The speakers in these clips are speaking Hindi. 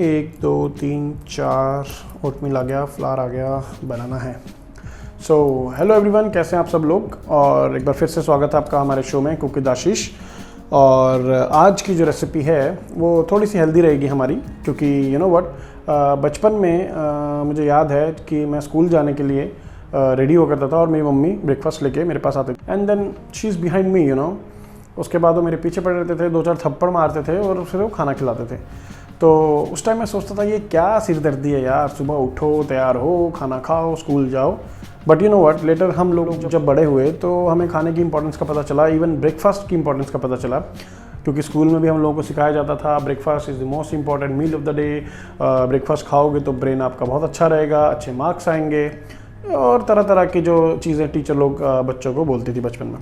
1 2 3 4 ओटमील आ गया, फ्लावर आ गया, बनाना है। सो हेलो एवरीवन, कैसे हैं आप सब लोग। और एक बार फिर से स्वागत है आपका हमारे शो में कुक विद आशीष। और आज की जो रेसिपी है वो थोड़ी सी हेल्दी रहेगी हमारी, क्योंकि यू नो व्हाट, बचपन में मुझे याद है कि मैं स्कूल जाने के लिए रेडी हो करता था और मेरी मम्मी ब्रेकफास्ट लेके मेरे पास आती थी। And then she is behind me, you know. उसके बाद वो मेरे पीछे पड़े रहते थे, 2-4 थप्पड़ मारते थे और फिर वो खाना खिलाते थे। तो उस टाइम मैं सोचता था ये क्या सिरदर्दी है यार, सुबह उठो, तैयार हो, खाना खाओ, स्कूल जाओ। But you know what, later हम लोग जब बड़े हुए तो हमें खाने की इंपॉर्टेंस का पता चला, इवन ब्रेकफास्ट की इंपॉर्टेंस का पता चला। क्योंकि स्कूल में भी हम लोगों को सिखाया जाता था breakfast is the most important meal of the day. Breakfast खाओगे तो ब्रेन आपका बहुत अच्छा रहेगा, अच्छे मार्क्स आएंगे, और तरह तरह की जो चीज़ें टीचर लोग बच्चों को बोलती थी बचपन में।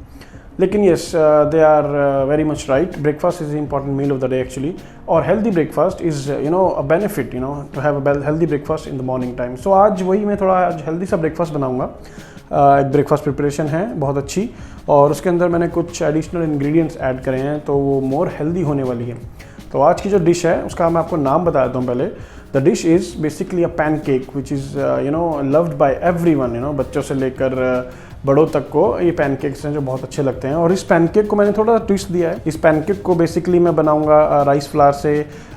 लेकिन yes, they are very much right. Breakfast is important meal of the day actually. और healthy breakfast is you know a benefit, you know, to have a healthy breakfast in the morning time. So आज वही मैं थोड़ा आज हेल्दी सा ब्रेकफास्ट बनाऊंगा। एक ब्रेकफास्ट प्रिपरेशन है बहुत अच्छी, और उसके अंदर मैंने कुछ एडिशनल इंग्रेडिएंट्स ऐड करे हैं, तो वो मोर हेल्दी होने वाली है। तो आज की जो डिश है उसका मैं आपको नाम बता देता हूँ पहले। The dish is basically a pancake which is you no loved by everyone, you know, बच्चों से लेकर बड़ों तक को ये पैनकेक्स हैं जो बहुत अच्छे लगते हैं। और इस पैनकेक को मैंने थोड़ा ट्विस्ट दिया है। इस पैनकेक को बेसिकली मैं बनाऊंगा राइस फ्लावर से।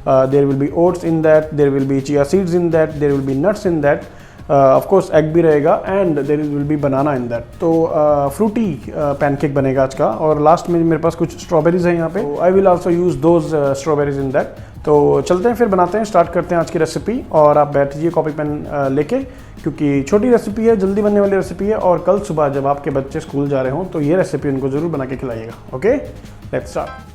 There will be oats in that, there will be chia seeds in that, there will be nuts in that, of course egg भी रहेगा, and there will be banana in that. तो फ्रूटी पैनकेक बनेगा आज का। और लास्ट में मेरे पास कुछ स्ट्रॉबेरीज हैं यहाँ पे, I will also use those strawberries in that. तो चलते हैं, फिर बनाते हैं, स्टार्ट करते हैं आज की रेसिपी। और आप बैठिए कॉपी पेन लेके, क्योंकि छोटी रेसिपी है, जल्दी बनने वाली रेसिपी है। और कल सुबह जब आपके बच्चे स्कूल जा रहे हों तो ये रेसिपी उनको ज़रूर बना के खिलाइएगा। Okay, let's start.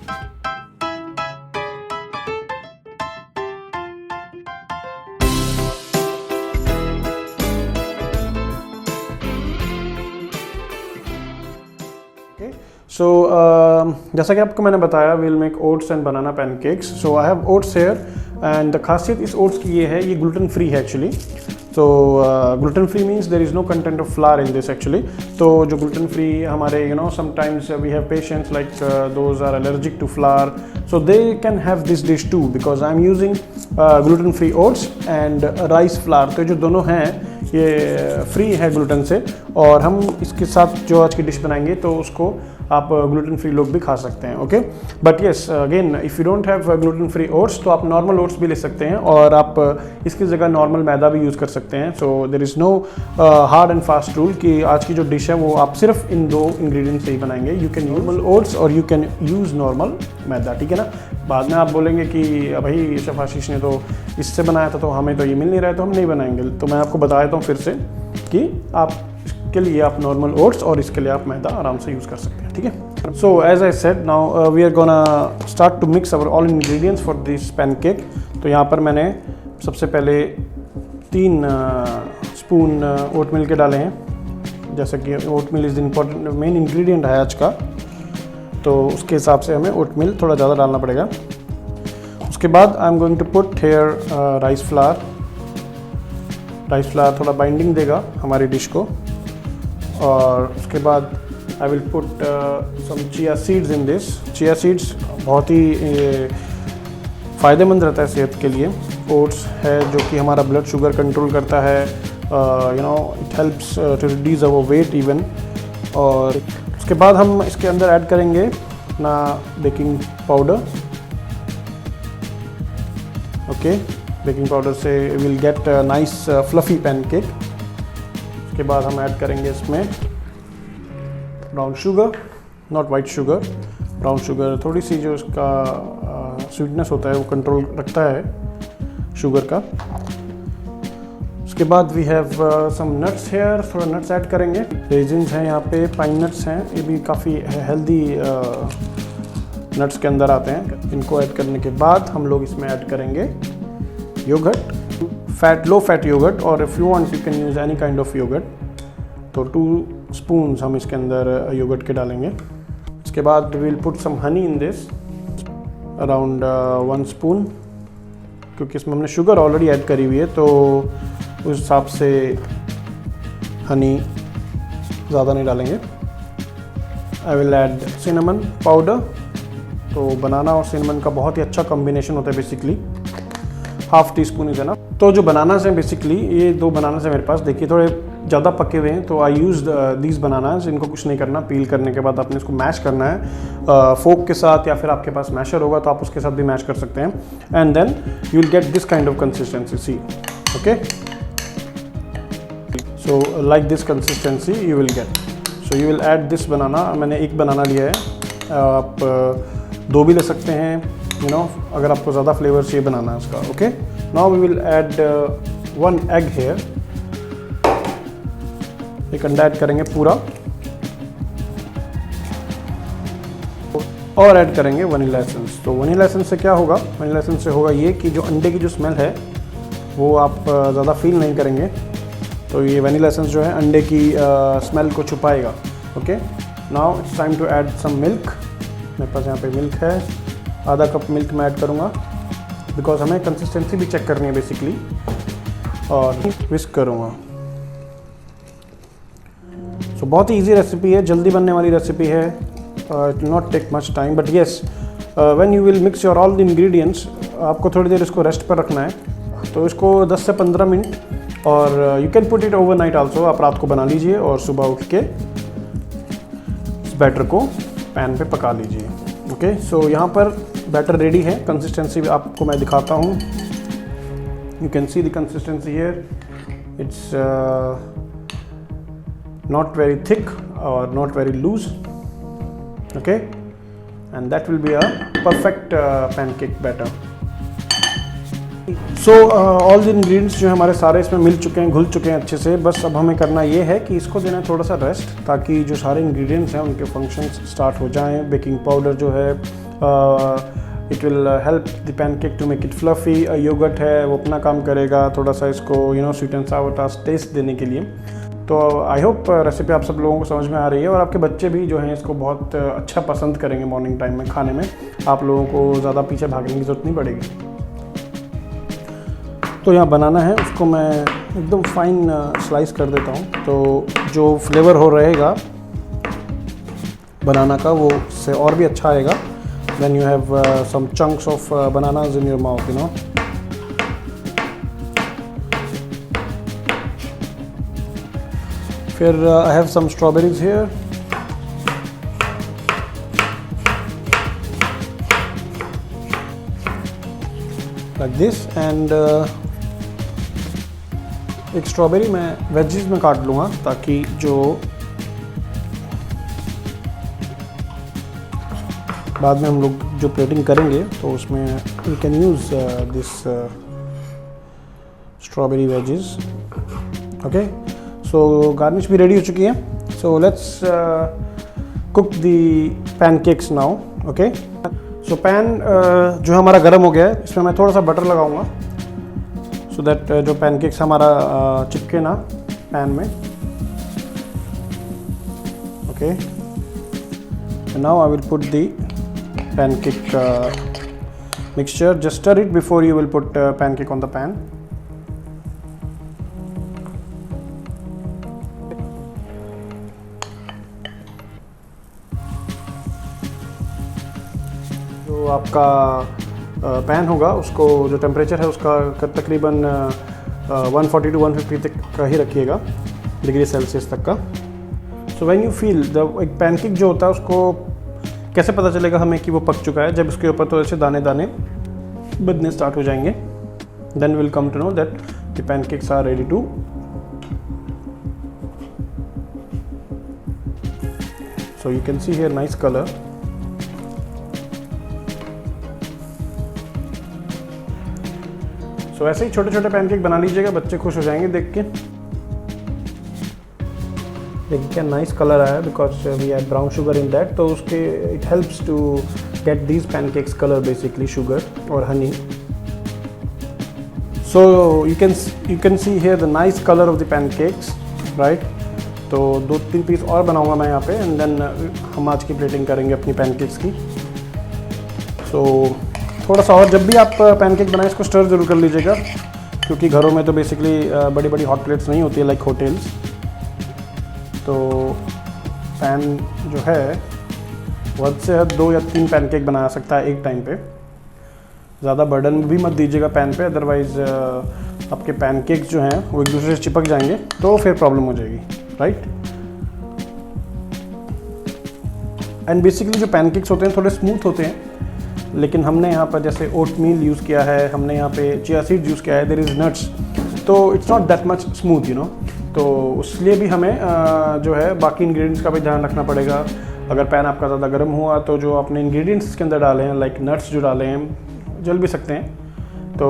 सो जैसा कि आपको मैंने बताया, we'll make oats and banana pancakes. So I have oats here, and the खासियत इस ओट्स की ये है, ये ग्लूटेन फ्री है एक्चुअली। तो gluten free means there is no content of flour in this actually. तो जो ग्लूटेन फ्री हमारे you know sometimes we have patients like those are allergic to flour, so they can have this dish too because I am using gluten free oats and rice flour। तो जो दोनों हैं ये फ्री है ग्लूटेन से, और हम इसके साथ जो आज की डिश बनाएंगे तो उसको आप ग्लूटेन फ्री लोग भी खा सकते हैं। Okay, but yes again, if you don't have gluten free oats तो आप नॉर्मल ओट्स भी ले सकते हैं, और आप इसकी जगह नॉर्मल मैदा भी यूज़ कर सकते हैं। So there is no hard and fast rule कि आज की जो डिश है वो आप सिर्फ इन 2 इंग्रेडिएंट से ही बनाएंगे। यू कैन नॉर्मल ओट्स और यू कैन यूज़ नॉर्मल मैदा, ठीक है ना। बाद में आप बोलेंगे कि भाई शेफ आशीष ने तो इससे बनाया था तो हमें तो ये मिल नहीं रहा है तो हम नहीं बनाएंगे। तो मैं आपको बता देता हूँ फिर से कि आप इसके लिए आप नॉर्मल ओट्स और इसके लिए आप मैदा आराम से यूज़ कर सकते हैं, ठीक है। So as I said, now we are gonna start to mix our all ingredients for this pancake. तो यहाँ पर मैंने सबसे पहले 3 स्पून ओट मिल के डाले हैं। जैसा कि ओट मिल इज़ इम्पॉर्टेंट मेन इंग्रेडिएंट है आज का, तो उसके हिसाब से हमें ओट मिल थोड़ा ज़्यादा डालना पड़ेगा। उसके बाद I am going to put here rice flour. Rice flour थोड़ा बाइंडिंग देगा हमारी डिश को। और उसके बाद I will put some chia seeds in this. Chia seeds बहुत ही फ़ायदेमंद रहता है सेहत के लिए। ओट्स है जो कि हमारा ब्लड शुगर कंट्रोल करता है, you know, it helps to reduce our weight even. और उसके बाद हम इसके अंदर ऐड करेंगे अपना baking powder. Okay, baking powder से will get nice fluffy pancake. उसके बाद हम ऐड करेंगे इसमें brown sugar, not white sugar, brown sugar. थोड़ी सी जो इसका स्वीटनेस होता है वो कंट्रोल रखता है शुगर का। उसके बाद we have some nuts here, थोड़ा नट्स ऐड करेंगे। रेजिन्स हैं यहाँ पे, पाइन नट्स हैं, ये भी काफ़ी हेल्दी नट्स के अंदर आते हैं। इनको ऐड करने के बाद हम लोग इसमें ऐड करेंगे yogurt, fat, low fat yogurt, और if you want you can use any kind of yogurt. तो 2 स्पून्स हम इसके अंदर योगर्ट के डालेंगे। उसके बाद we will put some honey in this, around 1 spoon, क्योंकि इसमें हमने शुगर ऑलरेडी ऐड करी हुई है तो उस हिसाब से हनी ज़्यादा नहीं डालेंगे। I will add cinnamon powder. तो बनाना और सिनेमन का बहुत ही अच्छा कॉम्बिनेशन होता है basically. Half tea spoon is enough. तो जो बनानास हैं बेसिकली, ये 2 बनानास हैं मेरे पास, देखिए थोड़े ज़्यादा पके हुए हैं, तो आई यूज़ दीज बनानास। इनको कुछ नहीं करना, पील करने के बाद आपने इसको मैश करना है फोक के साथ, या फिर आपके पास मैशर होगा तो आप उसके साथ भी मैश कर सकते हैं। And then you will get this kind of consistency, see, okay. So like this consistency you will get. So you will add this banana. मैंने 1 बनाना लिया है, आप 2 भी ले सकते हैं, यू नो, अगर आपको ज़्यादा फ्लेवर चाहिए बनाना है उसका, okay. Now we will add 1 egg here. एक अंडा ऐड करेंगे पूरा, और ऐड करेंगे वनीला एसेंस। तो वनीला एसेंस से क्या होगा, वनीला एसेंस से होगा ये कि जो अंडे की जो स्मेल है वो आप ज़्यादा फील नहीं करेंगे। तो ये वनीला एसेंस जो है अंडे की स्मेल को छुपाएगा, okay. Now it's time to add some milk. मेरे पास यहाँ पे मिल्क है, आधा कप मिल्क मैं ऐड करूँगा, बिकॉज हमें कंसिस्टेंसी भी चेक करनी है बेसिकली। और विस्क करूँगा। सो बहुत ही ईजी रेसिपी है, जल्दी बनने वाली रेसिपी है। It will not take much time, but yes when you will mix your all the ingredients, आपको थोड़ी देर इसको रेस्ट पर रखना है। तो इसको 10 से 15 मिनट, और you can put it overnight also. आप रात को बना लीजिए और सुबह उठ के इस बैटर को पैन पे पका लीजिए, ओके। सो यहाँ पर बैटर रेडी है। कंसिस्टेंसी भी आपको मैं दिखाता हूँ। You can see the consistency here, it's not very thick or not very loose, okay, and that will be a perfect pancake batter. So all the ingredients जो हमारे सारे इसमें मिल चुके हैं, घुल चुके हैं अच्छे से। बस अब हमें करना ये है कि इसको देना है थोड़ा सा रेस्ट, ताकि जो सारे इंग्रेडिएंट्स हैं उनके फंक्शंस स्टार्ट हो जाएं। बेकिंग पाउडर जो है it will help the pancake to make it fluffy. Yogurt है वो अपना काम करेगा, थोड़ा सा इसको you know sweet and sour taste देने के लिए। तो आई होप रेसिपी आप सब लोगों को समझ में आ रही है, और आपके बच्चे भी जो हैं इसको बहुत अच्छा पसंद करेंगे मॉर्निंग टाइम में खाने में। आप लोगों को ज़्यादा पीछे भागने की ज़रूरत नहीं पड़ेगी। तो यहाँ बनाना है, उसको मैं एकदम फाइन स्लाइस कर देता हूँ, तो जो फ्लेवर हो रहेगा बनाना का वो उससे और भी अच्छा आएगा। Then you have some chunks of bananas in your mouth, you know. फिर I have some strawberries here. Like this, and एक स्ट्रॉबेरी मैं वेजीज में काट लूँगा, ताकि जो बाद में हम लोग जो प्लेटिंग करेंगे तो उसमें we can use this strawberry veggies, okay. So garnish भी रेडी हो चुकी है। So let's cook the pancakes now, okay. So pan जो हमारा गर्म हो गया है, इसमें मैं थोड़ा सा बटर लगाऊंगा, सो दैट जो पैनकेक्स हमारा चिपके ना पैन में, okay. Now I will put the pancake mixture, just stir it before you will put pancake on the pan. जो आपका पैन होगा उसको जो टेम्परेचर है उसका तकरीबन 140 to 150 तक का ही रखिएगा, डिग्री सेल्सियस तक का। सो व्हेन यू फील एक पैनकेक जो होता है उसको कैसे पता चलेगा हमें कि वो पक चुका है, जब उसके ऊपर थोड़े से दाने दाने बनने स्टार्ट हो जाएंगे, then we'll come to know that the pancakes are ready to. So you can see here nice colour. So ऐसे ही छोटे छोटे पैनकेक बना लीजिएगा, बच्चे खुश हो जाएंगे देख के। देखिए क्या नाइस कलर आया, because we have brown sugar in that, तो उसके it helps to get these pancakes colour, basically sugar और honey. So you can see here the nice colour of the pancakes, right. तो 2-3 पीस और बनाऊंगा मैं यहाँ पे, एंड देन हम आज की प्लेटिंग करेंगे अपनी पैनकेक्स की। सो थोड़ा सा और, जब भी आप पैनकेक बनाएं इसको स्टर ज़रूर कर लीजिएगा, क्योंकि घरों में तो बेसिकली बड़ी बड़ी हॉट प्लेट्स नहीं होती है लाइक होटल्स। तो पैन जो है वो हद से हद 2 या 3 पैनकेक बना सकता है एक टाइम पे। ज़्यादा बर्डन भी मत दीजिएगा पैन पे, अदरवाइज़ आपके पैनकेक्स जो हैं वो एक दूसरे से चिपक जाएंगे तो फिर प्रॉब्लम हो जाएगी, राइट। एंड बेसिकली जो पैनकेक्स होते हैं थोड़े स्मूथ होते हैं, लेकिन हमने यहाँ पर जैसे ओटमील यूज़ किया है, हमने यहाँ पे चिया सीड यूज़ किया है, देयर इज़ नट्स, तो it's not that much smooth, you know. तो उसलिए भी हमें जो है बाकी इंग्रेडिएंट्स का भी ध्यान रखना पड़ेगा। अगर पैन आपका ज़्यादा गर्म हुआ तो जो आपने इंग्रेडिएंट्स के अंदर डाले हैं, लाइक नट्स जो डाले हैं, जल भी सकते हैं। तो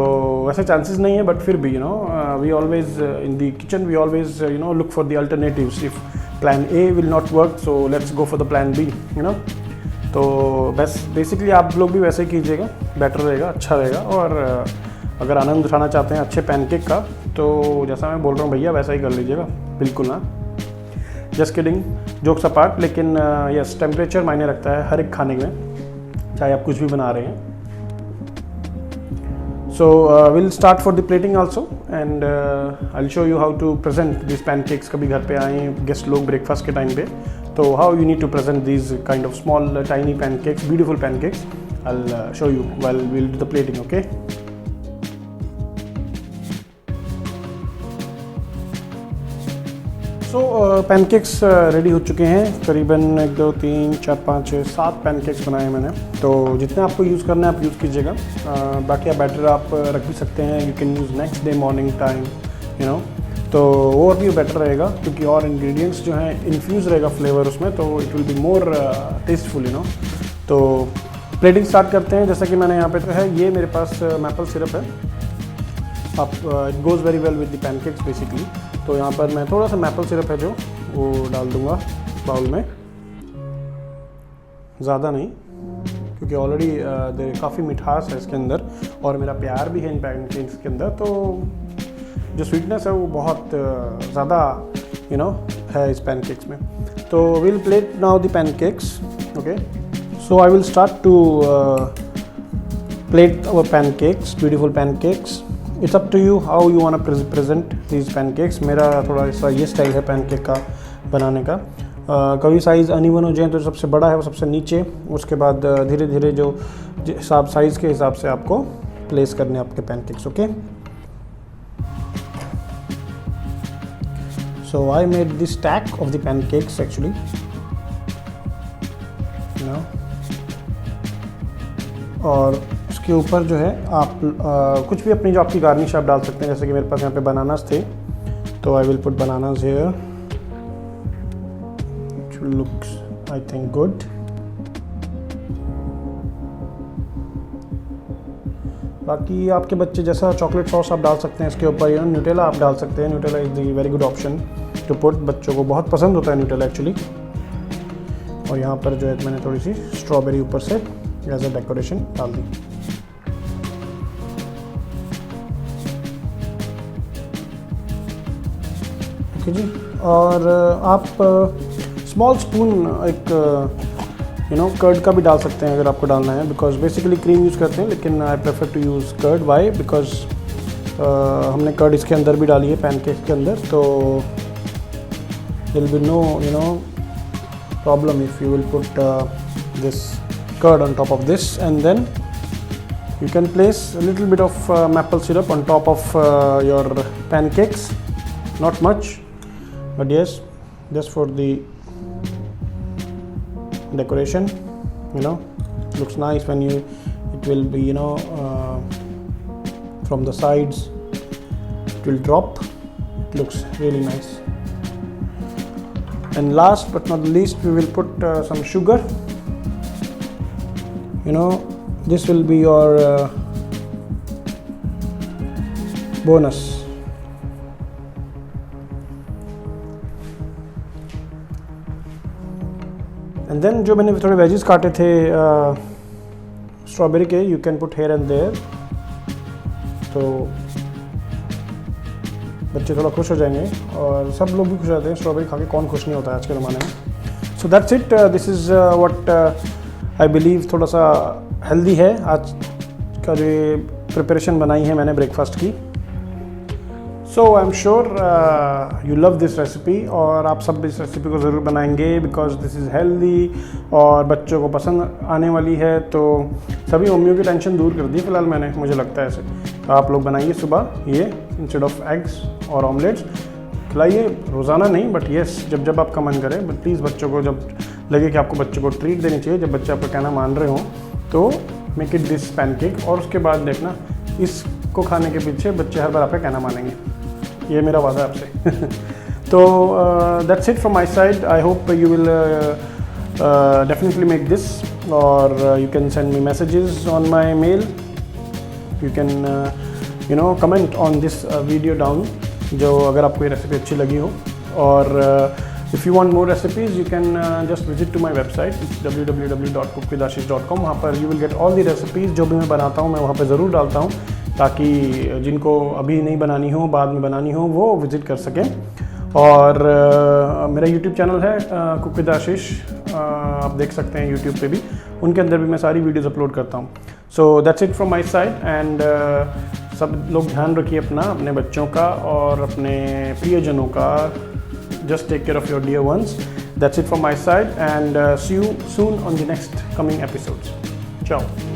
वैसे चांसेस नहीं है, बट फिर भी we always in the kitchen we always look for the alternatives. If plan A will not work, so let's go for the plan B, तो बस बेसिकली आप लोग भी वैसे ही कीजिएगा, बेटर रहेगा, अच्छा रहेगा। और अगर आनंद उठाना चाहते हैं अच्छे पैनकेक का, तो जैसा मैं बोल रहा हूँ भैया वैसा ही कर लीजिएगा, बिल्कुल ना। जस्ट किडिंग, जोक्स अपार्ट, लेकिन यस टेम्परेचर मायने रखता है हर एक खाने में, चाहे आप कुछ भी बना रहे हैं। So we'll start for the plating also, and I'll show you how to present these pancakes. कभी घर पे आए गेस्ट लोग ब्रेकफास्ट के टाइम पे, तो how you need to present these kind of small tiny pancakes, beautiful pancakes. I'll show you while we'll do the plating, okay? So pancakes ready हो चुके हैं, करीबन 1 2 3 4 5 6 7 पैनकेक्स बनाए मैंने। तो जितने आपको यूज़ करना है आप यूज़ कीजिएगा, बाकी आप बैटर आप रख भी सकते हैं, you can use next day morning time, तो वो और भी बेटर रहेगा, क्योंकि और इंग्रेडिएंट्स जो हैं इन्फ्यूज़ रहेगा फ्लेवर उसमें, तो it will be more tasteful, तो प्लेटिंग स्टार्ट करते हैं। जैसा कि मैंने यहाँ पे तो है, ये मेरे पास मैपल सिरप है, आप it goes very well with the pancakes basically. तो यहाँ पर मैं थोड़ा सा मैपल सिरप है जो वो डाल दूँगा बाउल में, ज़्यादा नहीं, क्योंकि ऑलरेडी काफ़ी मिठास है इसके अंदर और मेरा प्यार भी है इन पैनकेक्स के अंदर, तो जो स्वीटनेस है वो बहुत ज़्यादा है इस पैनकेक्स में। तो will plate now the pancakes, okay. So I will start to plate our pancakes, beautiful pancakes. It's up to you how you want to present these pancakes. मेरा थोड़ा सा ये स्टाइल है पैनकेक का बनाने का। कभी साइज़ अनइवन हो जाए तो सबसे बड़ा है वो सबसे नीचे, उसके बाद धीरे धीरे जो साइज़ के हिसाब से आपको प्लेस करने आपके pancakes, okay. So I made this stack of the pancakes actually, और उसके ऊपर जो है आप कुछ भी अपनी जो आपकी गार्निश आप डाल सकते हैं। जैसे कि मेरे पास यहाँ पे बनानास थे, तो आई will put bananas here, it looks I think good. बाकी आपके बच्चे जैसा चॉकलेट सॉस आप डाल सकते हैं इसके ऊपर, न्यूटेला आप डाल सकते हैं। Nutella is the very good option to put, बच्चों को बहुत पसंद होता है न्यूटेला एक्चुअली। और यहाँ पर जो है मैंने थोड़ी सी स्ट्रॉबेरी ऊपर से एज अ डेकोरेशन डाल दी। ओके जी, और आप स्मॉल स्पून एक कर्ड का भी डाल सकते हैं अगर आपको डालना है, बिकॉज बेसिकली क्रीम यूज़ करते हैं, लेकिन I prefer to use curd. Why? Because हमने कर्ड इसके अंदर भी डाली है पैनकेक के अंदर, तो there will be no problem if you will put this curd on top of this, and then you can place a little bit of maple syrup on top of your pancakes, not much, but yes, just for the decoration, looks nice when it will be from the sides it will drop, it looks really nice. And last but not least, we will put some sugar. This will be your bonus. And then जो मैंने थोड़े वेजेस काटे थे स्ट्रॉबेरी के, you can put here and there. तो बच्चे थोड़ा खुश हो जाएंगे और सब लोग भी खुश रहते हैं। स्ट्रॉबेरी खा के कौन खुश नहीं होता है आज के ज़माने में। So that's it, this is what I believe थोड़ा सा हेल्दी है आज का जो प्रिपरेशन बनाई है मैंने ब्रेकफास्ट की। So I am sure you love this recipe और आप सब इस रेसिपी को ज़रूर बनाएंगे बिकॉज दिस इज़ हेल्दी और बच्चों को पसंद आने वाली है। तो सभी मम्मियों की टेंशन दूर कर दी फिलहाल मैंने, मुझे लगता है ऐसे। तो आप लोग बनाइए सुबह ये इंस्टेड ऑफ एग्स और ऑमलेट्स, खिलाइए रोज़ाना नहीं बट येस जब जब आपका मन करे। बट प्लीज़ बच्चों को जब लगे कि आपको बच्चों को ट्रीट देनी चाहिए, जब बच्चे आपका कहना मान रहे हों तो मेक इट दिस पैनकेक और उसके बाद देखना इसको खाने के पीछे बच्चे हर बार आपका कहना मानेंगे, ये मेरा वादा है आपसे। तो that's it from my side. I hope you will definitely make this और you can send me messages on my mail, you can comment on this video down जो अगर आपको ये रेसिपी अच्छी लगी हो। और if you want more recipes you can just visit to my website www.cookwithashish.com। वहाँ पर you will get all the recipes जो भी मैं बनाता हूँ, मैं वहाँ पर ज़रूर डालता हूँ ताकि जिनको अभी नहीं बनानी हो, बाद में बनानी हो, वो विज़िट कर सकें। और मेरा यूट्यूब चैनल है कुक विद आशीष, आप देख सकते हैं यूट्यूब पे भी, उनके अंदर भी मैं सारी वीडियोज़ अपलोड करता हूँ। So that's it from my side and सब लोग ध्यान रखिए अपना, अपने बच्चों का और अपने प्रियजनों का। Just take care of your dear ones. That's it from my side and see you soon on the next coming episodes. Ciao.